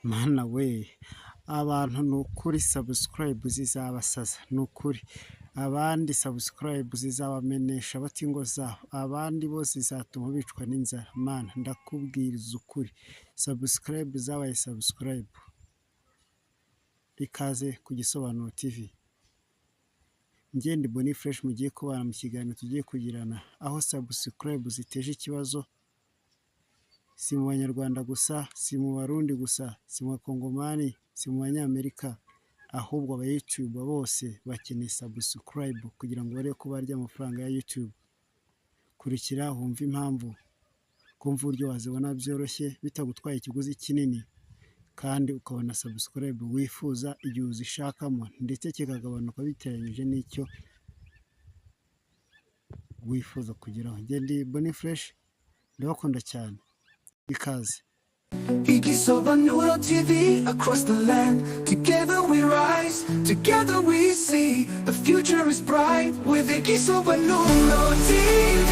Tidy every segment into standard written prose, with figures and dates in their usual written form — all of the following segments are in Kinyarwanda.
Mana we, abantu ni ukuri subscribe zizabasaza, ni ukuri abandi subscribe zizabamenesha bata ingo zabo, abandi bose zizatuma bicwa n'inzara. Mana ndakubwiriza ukuri, subscribe zabaye subscribe. Ikaze ku Gisobanuro TV. Njye ndi Boni Fresh, mugiye kubana mu kiganiro tugiye kugirana, aho subscribe ziteje ikibazo si mu Banyarwanda gusa, si mu Barundi gusa, si mu Bakongomani, si mu Banyamerika, ahubwo aba YouTube bose bakeneye subscribe kugira ngo barebe ko barya amafaranga ya YouTube. Kurikira wumva impamvu, kumva uburyo wazibona byoroshye bitagutwaye ikiguzi kinini, kandi ukabona subscribe wifuza igihe uzishakamo, ndetse kikagabanuka biteranyije n'icyo wifuza kugeraho. Njye ndi Boni Fresh, ndabakunda cyane. Ikaze. Igisobanuro TV across the land. Together we rise, together we see. The future is bright with Igisobanuro TV.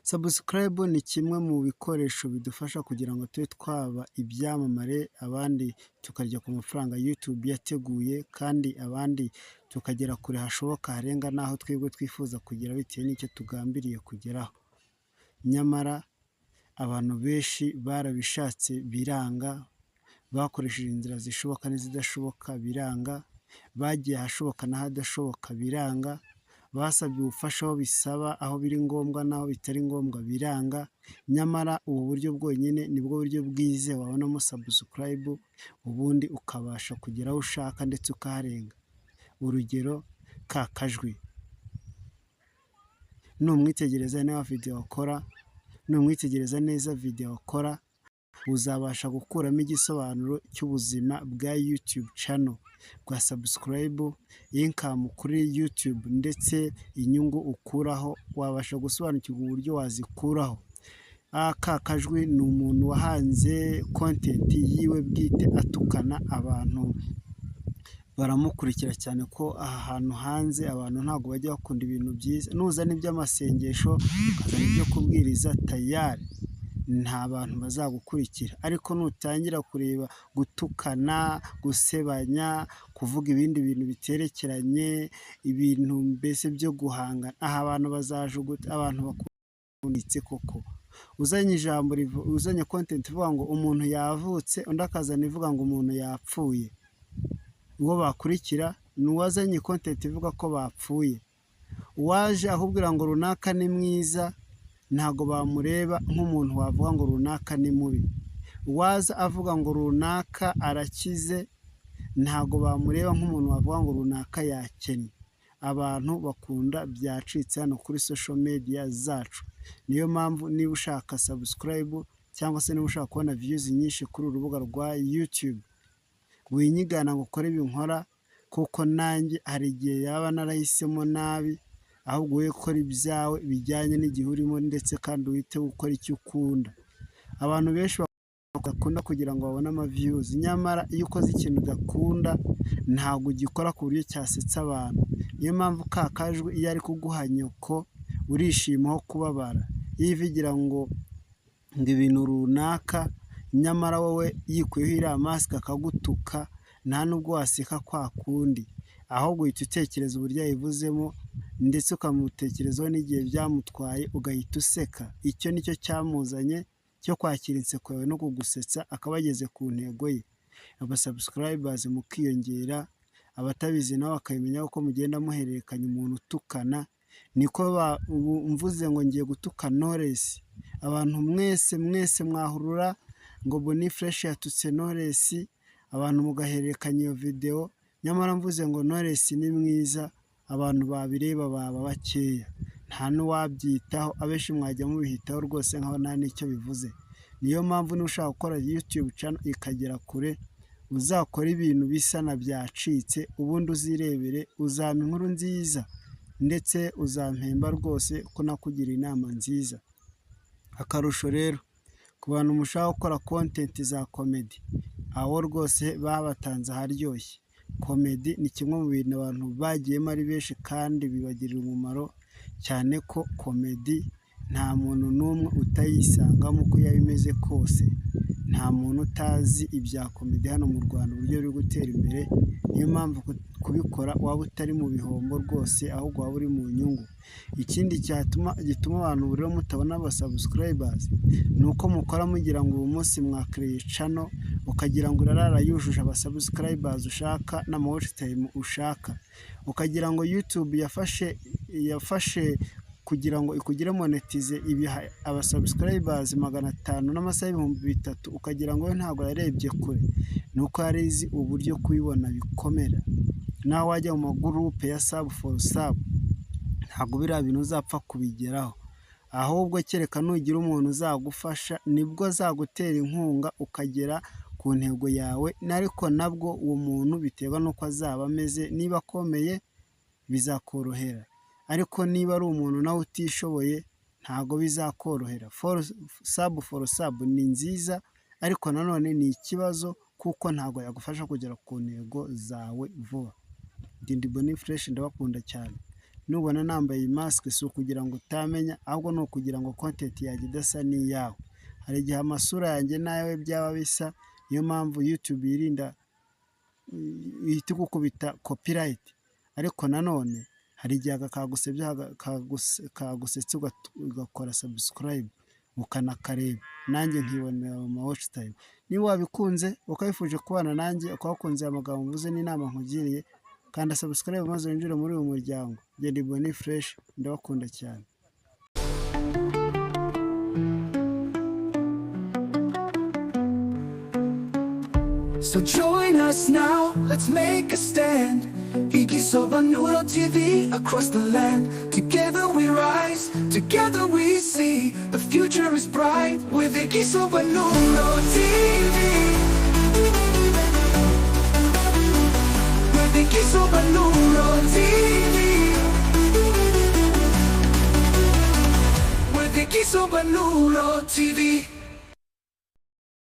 Subscribe ni kimwe mu bikoresho bidufasha kugira ngo tube twaba ibyamamare, abandi tukarya ku mafaranga YouTube yateguye, kandi abandi tukagera kure hashoboka harenga n'aho twebwe twifuza kugera bitewe n'icyo tugambiriye kugeraho. Nyamara abantu benshi barabishatse biranga, bakoresheje inzira zishoboka n'izidashoboka biranga, bagiye ahashoboka n'ahadashoboka biranga, basabye ubufasha aho bisaba, aho biri ngombwa n'aho bitari ngombwa biranga. Nyamara ubu buryo bwonyine nibwo buryo bwize wabonamo subscribe, ubundi ukabasha kugera aho ushaka ndetse ukaharenga. Urugero, ka kajwi numwitegereza neza video akora, numwitegereza neza video akora, uzabasha gukuramo igisobanuro cy'ubuzima bwa YouTube channel, bwa subscribe, income kuri YouTube, ndetse inyungu ukuraho, wabasha gusobanukirwa uburyo wazikuraho. Aka kajwi ni umuntu wahanze content yiwe bwite atukana abantu, baramukurikira cyane ko aha hantu hanze abantu ntabwo bajya bakunda ibintu byiza. Nuzana iby'amasengesho, ukazana ibyo kubwiriza, tayari nta bantu bazagukurikira. Ariko nutangira kureba gutukana, gusebanya, kuvuga ibindi bintu biterekeranye, ibintu mbese byo guhangana, aha abantu bazajuguta, abantu bakunditse koko. Uzanye ijambo, uzanye content ivuga ngo umuntu yavutse, undi akazana ivuga ngo umuntu yapfuye, uwo bakurikira ni uwazanye content ivuga ko bapfuye. Uwaje ahubwira ngo runaka ni mwiza, ntago bamureba nk'umuntu wavuga ngo runaka ni mubi. Uwaza avuga ngo runaka arakize, ntago bamureba nk'umuntu wavuga ngo runaka yakennye. Abantu bakunda byacitse hano kuri social media zacu. Niyo mpamvu niba ushaka subscribe cyangwa se niba ushaka kubona views nyinshi kuri urubuga rwa YouTube, winyigana ngo ukore ibi nkora, kuko nanjye hari igihe yaba narahisemo nabi, ahubwo wowe ukora ibyawe bijyanye n'igihe urimo, ndetse kandi uhite gukora icyo ukunda. Abantu benshi bakunda kugira ngo babone ama views, nyamara iyo ukoze ikintu udakunda ntabwo ugikora ku buryo cyasetsa abantu. Niyo mpamvu ka kajwi iyo ari kuguha nyoko urishimaho kubabara, yivugira ngo ibintu runaka, nyamara wowe yikuyeho iriya mask akagutuka, nta nubwo waseka kwa kundi, ahubwo uhita utekereza uburyo yayivuzemo, ndetse ukamutekerezaho n'igihe byamutwaye, ugahita useka. Icyo nicyo cyamuzanye cyo kwakira inseko yawe no kugusetsa, akaba ageze ku ntego ye. Aba subscribers mukiyongera, abatabizi nabo bakabimenya uko mugenda muhererekanya umuntu utukana. Niko mvuze ngo ngiye gutuka Knowless, abantu mwese mwahurura ngo Boni Fresh yatutse Knowless, abantu mugahererekanya iyo video. Nyamara mvuze ngo Knowless ni mwiza, abantu babireba baba bakeya, nta n'uwabyitaho. Abenshi mwajya mubihitaho rwose nkaho nta n'icyo bivuze. Niyo mpamvu nushaka gukora YouTube channel ikagera kure, uzakora ibintu bisa na byacitse, ubundi uzirebere, uzampa inkuru nziza, ndetse uzampemba rwose ko nakugira inama nziza. Akarusho rero ku bantu mushaka gukora content za comedy, aho rwose babatanze aharyoshye. Comedy ni kimwe mu bintu abantu bagiyemo ari benshi kandi bibagirira umumaro, cyane ko comedy nta muntu n'umwe utayisangamo uko yaba imeze kose. nta muntu utazi ibya komedi hano mu Rwanda uburyo biri gutera imbere, niyo mpamvu kubikora waba utari mu bihombo rwose ahubwo waba uri mu nyungu. Ikindi gituma abantu rero mutabona aba subscribers ni uko mukora mugira ngo uyu munsi mwakreye channel ukagira ngo urarara yujuje aba subscribers ushaka n'ama watch time ushaka, ukagira ngo YouTube yafashe kugira ngo ikugire monetize ibiha aba subscribers 500 n'amasaha 3000, ukagira ngo ntabwo yarebye kure, nuko yarizi uburyo kubibona bikomera. Nawe wajya mu magroupe ya sub for sub ntabwo biriya bintu uzapfa kubigeraho, ahubwo kereka nugira umuntu uzagufasha nibwo azagutera inkunga ukagera ku ntego yawe, ariko nabwo uwo muntu biterwa nuko azaba ameze, niba akomeye bizakorohera, ariko niba ari umuntu nawe utishoboye ntabwo bizakorohera. Sub for sub ni nziza, ariko nanone ni ikibazo kuko ntabwo yagufasha kugera ku ntego zawe vuba. Ndi Boni Fresh, ndabakunda cyane. Nubona nambaye iyi mask si ukugira ngo utamenya, ahubwo ni ukugira ngo content yanjye idasa n'iyawe. Hari igihe amasura yanjye nawe byaba bisa, niyo mpamvu YouTube yirinda ihita gukubita copyright, ariko nanone hari igihe kagusetse ugakora subscribe ukanakareba, nanjye nkibonera ama watch time. Niba wabikunze ukabifuje kubana nanjye, ukakunze amagambo mvuze n'inama nkugiriye, kanda subscribe maze winjire muri uyu muryango. Ndi Boni Fresh, ndabakunda cyane. So join us now, let's make a stand. Wabonamo TV across the land. Together we rise, together we see. The future is bright with Wabonamo TV. With Wabonamo TV. With Wabonamo TV.